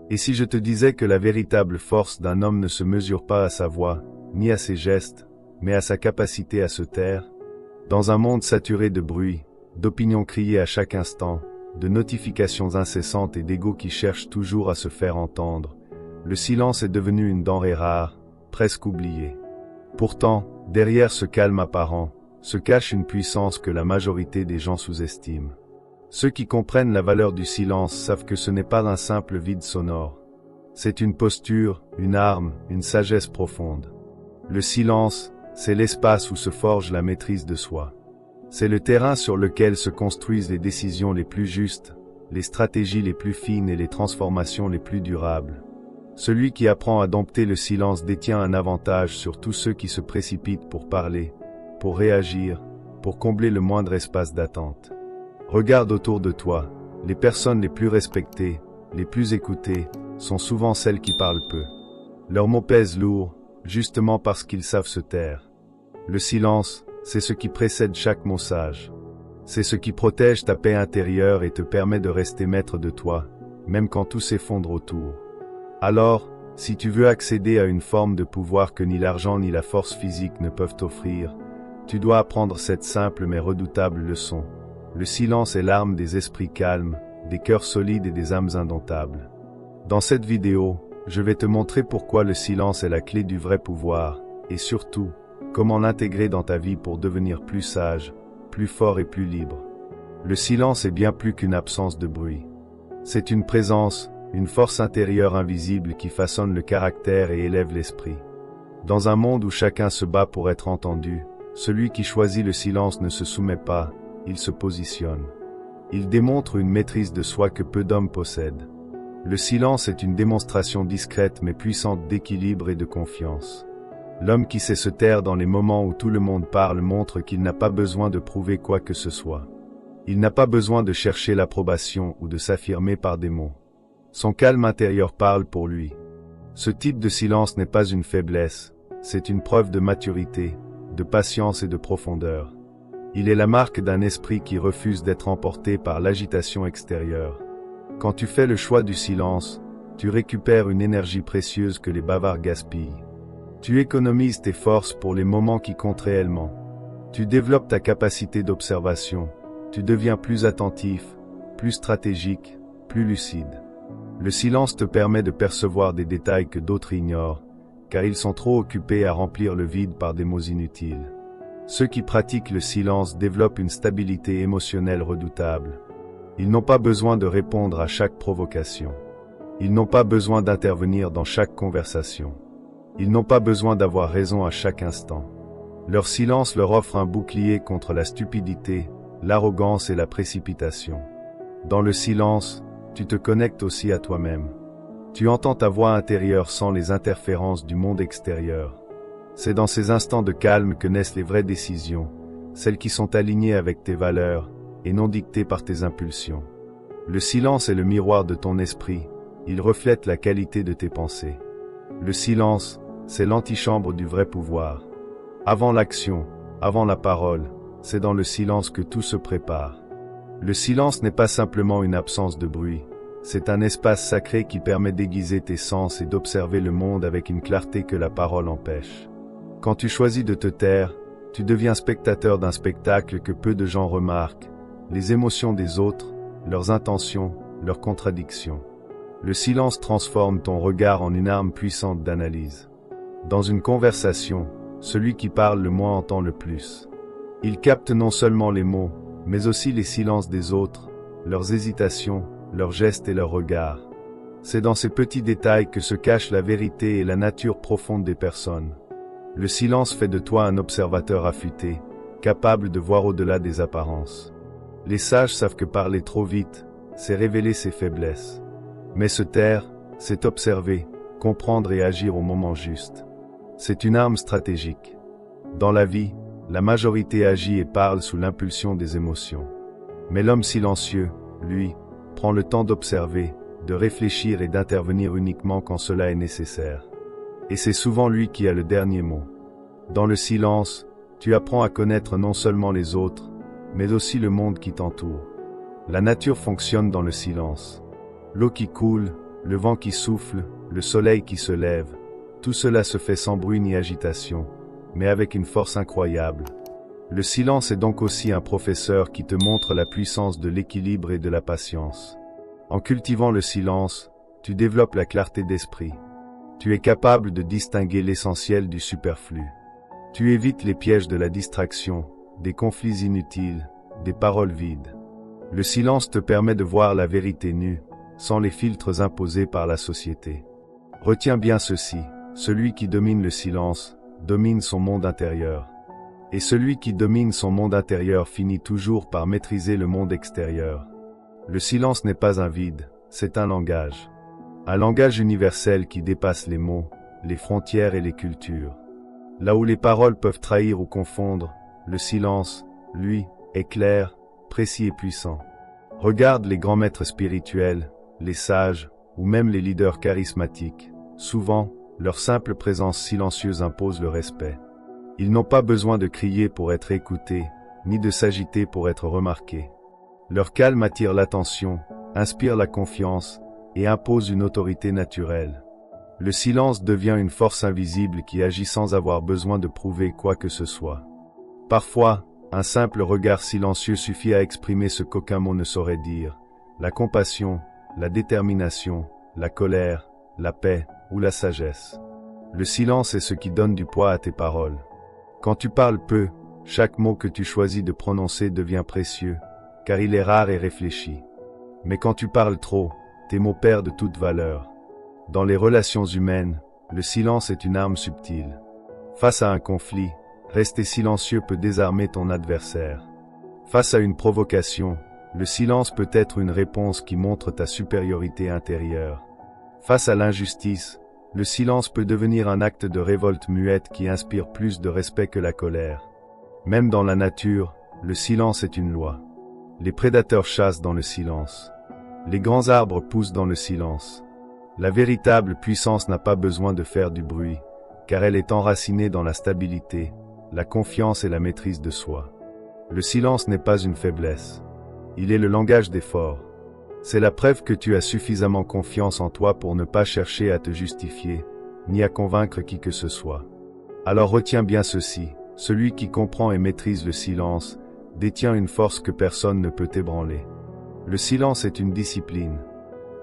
Et si je te disais que la véritable force d'un homme ne se mesure pas à sa voix, ni à ses gestes, mais à sa capacité à se taire? Dans un monde saturé de bruit, d'opinions criées à chaque instant, de notifications incessantes et d'égos qui cherchent toujours à se faire entendre, le silence est devenu une denrée rare, presque oubliée. Pourtant, derrière ce calme apparent, se cache une puissance que la majorité des gens sous-estiment. Ceux qui comprennent la valeur du silence savent que ce n'est pas un simple vide sonore. C'est une posture, une arme, une sagesse profonde. Le silence, c'est l'espace où se forge la maîtrise de soi. C'est le terrain sur lequel se construisent les décisions les plus justes, les stratégies les plus fines et les transformations les plus durables. Celui qui apprend à dompter le silence détient un avantage sur tous ceux qui se précipitent pour parler, pour réagir, pour combler le moindre espace d'attente. Regarde autour de toi, les personnes les plus respectées, les plus écoutées, sont souvent celles qui parlent peu. Leurs mots pèsent lourd, justement parce qu'ils savent se taire. Le silence, c'est ce qui précède chaque mot sage. C'est ce qui protège ta paix intérieure et te permet de rester maître de toi, même quand tout s'effondre autour. Alors, si tu veux accéder à une forme de pouvoir que ni l'argent ni la force physique ne peuvent t'offrir, tu dois apprendre cette simple mais redoutable leçon. Le silence est l'arme des esprits calmes, des cœurs solides et des âmes indomptables. Dans cette vidéo, je vais te montrer pourquoi le silence est la clé du vrai pouvoir, et surtout, comment l'intégrer dans ta vie pour devenir plus sage, plus fort et plus libre. Le silence est bien plus qu'une absence de bruit. C'est une présence, une force intérieure invisible qui façonne le caractère et élève l'esprit. Dans un monde où chacun se bat pour être entendu, celui qui choisit le silence ne se soumet pas, il se positionne. Il démontre une maîtrise de soi que peu d'hommes possèdent. Le silence est une démonstration discrète mais puissante d'équilibre et de confiance. L'homme qui sait se taire dans les moments où tout le monde parle montre qu'il n'a pas besoin de prouver quoi que ce soit. Il n'a pas besoin de chercher l'approbation ou de s'affirmer par des mots. Son calme intérieur parle pour lui. Ce type de silence n'est pas une faiblesse, c'est une preuve de maturité, de patience et de profondeur. Il est la marque d'un esprit qui refuse d'être emporté par l'agitation extérieure. Quand tu fais le choix du silence, tu récupères une énergie précieuse que les bavards gaspillent. Tu économises tes forces pour les moments qui comptent réellement. Tu développes ta capacité d'observation. Tu deviens plus attentif, plus stratégique, plus lucide. Le silence te permet de percevoir des détails que d'autres ignorent, car ils sont trop occupés à remplir le vide par des mots inutiles. Ceux qui pratiquent le silence développent une stabilité émotionnelle redoutable. Ils n'ont pas besoin de répondre à chaque provocation. Ils n'ont pas besoin d'intervenir dans chaque conversation. Ils n'ont pas besoin d'avoir raison à chaque instant. Leur silence leur offre un bouclier contre la stupidité, l'arrogance et la précipitation. Dans le silence, tu te connectes aussi à toi-même. Tu entends ta voix intérieure sans les interférences du monde extérieur. C'est dans ces instants de calme que naissent les vraies décisions, celles qui sont alignées avec tes valeurs et non dictées par tes impulsions. Le silence est le miroir de ton esprit, il reflète la qualité de tes pensées. Le silence, c'est l'antichambre du vrai pouvoir. Avant l'action, avant la parole, c'est dans le silence que tout se prépare. Le silence n'est pas simplement une absence de bruit, c'est un espace sacré qui permet d'aiguiser tes sens et d'observer le monde avec une clarté que la parole empêche. Quand tu choisis de te taire, tu deviens spectateur d'un spectacle que peu de gens remarquent, les émotions des autres, leurs intentions, leurs contradictions. Le silence transforme ton regard en une arme puissante d'analyse. Dans une conversation, celui qui parle le moins entend le plus. Il capte non seulement les mots, mais aussi les silences des autres, leurs hésitations, leurs gestes et leurs regards. C'est dans ces petits détails que se cache la vérité et la nature profonde des personnes. Le silence fait de toi un observateur affûté, capable de voir au-delà des apparences. Les sages savent que parler trop vite, c'est révéler ses faiblesses. Mais se taire, c'est observer, comprendre et agir au moment juste. C'est une arme stratégique. Dans la vie, la majorité agit et parle sous l'impulsion des émotions. Mais l'homme silencieux, lui, prend le temps d'observer, de réfléchir et d'intervenir uniquement quand cela est nécessaire. Et c'est souvent lui qui a le dernier mot. Dans le silence, tu apprends à connaître non seulement les autres, mais aussi le monde qui t'entoure. La nature fonctionne dans le silence. L'eau qui coule, le vent qui souffle, le soleil qui se lève, tout cela se fait sans bruit ni agitation, mais avec une force incroyable. Le silence est donc aussi un professeur qui te montre la puissance de l'équilibre et de la patience. En cultivant le silence, tu développes la clarté d'esprit. Tu es capable de distinguer l'essentiel du superflu. Tu évites les pièges de la distraction, des conflits inutiles, des paroles vides. Le silence te permet de voir la vérité nue, sans les filtres imposés par la société. Retiens bien ceci, celui qui domine le silence, domine son monde intérieur. Et celui qui domine son monde intérieur finit toujours par maîtriser le monde extérieur. Le silence n'est pas un vide, c'est un langage. Un langage universel qui dépasse les mots, les frontières et les cultures. Là où les paroles peuvent trahir ou confondre, le silence, lui, est clair, précis et puissant. Regarde les grands maîtres spirituels, les sages, ou même les leaders charismatiques. Souvent, leur simple présence silencieuse impose le respect. Ils n'ont pas besoin de crier pour être écoutés, ni de s'agiter pour être remarqués. Leur calme attire l'attention, inspire la confiance, et impose une autorité naturelle. Le silence devient une force invisible qui agit sans avoir besoin de prouver quoi que ce soit. Parfois, un simple regard silencieux suffit à exprimer ce qu'aucun mot ne saurait dire. La compassion, la détermination, la colère, la paix ou la sagesse. Le silence est ce qui donne du poids à tes paroles. Quand tu parles peu, chaque mot que tu choisis de prononcer devient précieux, car il est rare et réfléchi. Mais quand tu parles trop, tes mots perdent toute valeur. Dans les relations humaines, le silence est une arme subtile. Face à un conflit, rester silencieux peut désarmer ton adversaire. Face à une provocation, le silence peut être une réponse qui montre ta supériorité intérieure. Face à l'injustice, le silence peut devenir un acte de révolte muette qui inspire plus de respect que la colère. Même dans la nature, le silence est une loi. Les prédateurs chassent dans le silence. Les grands arbres poussent dans le silence. La véritable puissance n'a pas besoin de faire du bruit, car elle est enracinée dans la stabilité, la confiance et la maîtrise de soi. Le silence n'est pas une faiblesse. Il est le langage des forts. C'est la preuve que tu as suffisamment confiance en toi pour ne pas chercher à te justifier, ni à convaincre qui que ce soit. Alors retiens bien ceci, celui qui comprend et maîtrise le silence, détient une force que personne ne peut ébranler. Le silence est une discipline,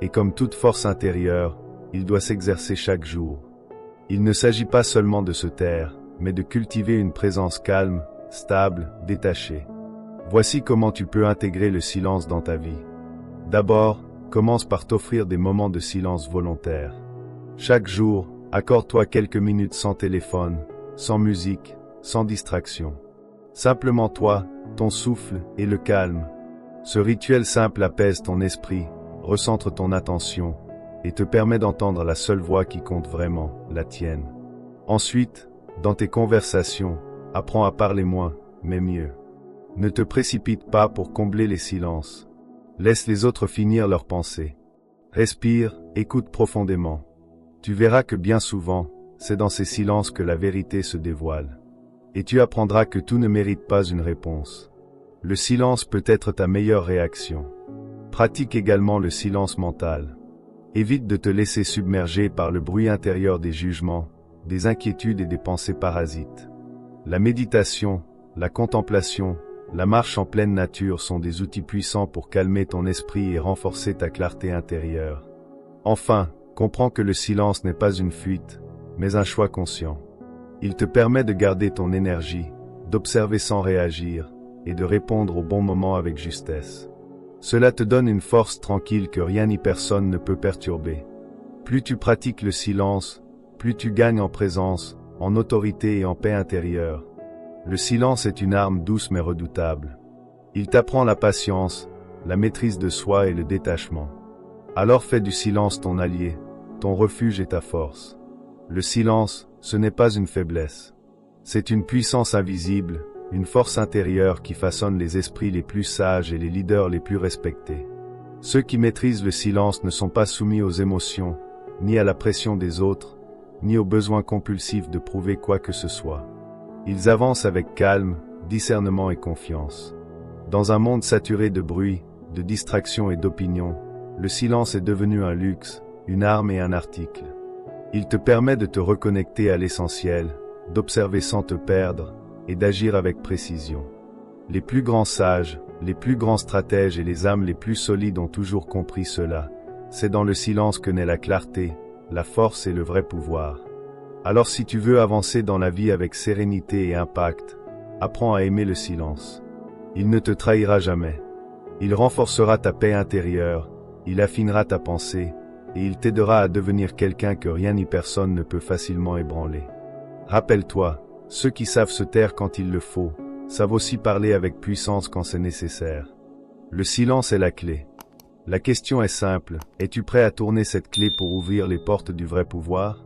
et comme toute force intérieure, il doit s'exercer chaque jour. Il ne s'agit pas seulement de se taire, mais de cultiver une présence calme, stable, détachée. Voici comment tu peux intégrer le silence dans ta vie. D'abord, commence par t'offrir des moments de silence volontaire. Chaque jour, accorde-toi quelques minutes sans téléphone, sans musique, sans distraction. Simplement toi, ton souffle et le calme. Ce rituel simple apaise ton esprit, recentre ton attention et te permet d'entendre la seule voix qui compte vraiment, la tienne. Ensuite, dans tes conversations, apprends à parler moins, mais mieux. Ne te précipite pas pour combler les silences. Laisse les autres finir leurs pensées. Respire, écoute profondément. Tu verras que bien souvent, c'est dans ces silences que la vérité se dévoile. Et tu apprendras que tout ne mérite pas une réponse. Le silence peut être ta meilleure réaction. Pratique également le silence mental. Évite de te laisser submerger par le bruit intérieur des jugements, des inquiétudes et des pensées parasites. La méditation, la contemplation, la marche en pleine nature sont des outils puissants pour calmer ton esprit et renforcer ta clarté intérieure. Enfin, comprends que le silence n'est pas une fuite, mais un choix conscient. Il te permet de garder ton énergie, d'observer sans réagir, et de répondre au bon moment avec justesse. Cela te donne une force tranquille que rien ni personne ne peut perturber. Plus tu pratiques le silence, plus tu gagnes en présence, en autorité et en paix intérieure. Le silence est une arme douce mais redoutable. Il t'apprend la patience, la maîtrise de soi et le détachement. Alors fais du silence ton allié, ton refuge et ta force. Le silence, ce n'est pas une faiblesse. C'est une puissance invisible, une force intérieure qui façonne les esprits les plus sages et les leaders les plus respectés. Ceux qui maîtrisent le silence ne sont pas soumis aux émotions, ni à la pression des autres, ni au besoin compulsif de prouver quoi que ce soit. Ils avancent avec calme, discernement et confiance. Dans un monde saturé de bruit, de distractions et d'opinions, le silence est devenu un luxe, une arme et un article. Il te permet de te reconnecter à l'essentiel, d'observer sans te perdre, et d'agir avec précision. Les plus grands sages, les plus grands stratèges et les âmes les plus solides ont toujours compris cela. C'est dans le silence que naît la clarté, la force et le vrai pouvoir. Alors si tu veux avancer dans la vie avec sérénité et impact, apprends à aimer le silence. Il ne te trahira jamais. Il renforcera ta paix intérieure, il affinera ta pensée, et il t'aidera à devenir quelqu'un que rien ni personne ne peut facilement ébranler. Rappelle-toi, ceux qui savent se taire quand il le faut, savent aussi parler avec puissance quand c'est nécessaire. Le silence est la clé. La question est simple, es-tu prêt à tourner cette clé pour ouvrir les portes du vrai pouvoir ?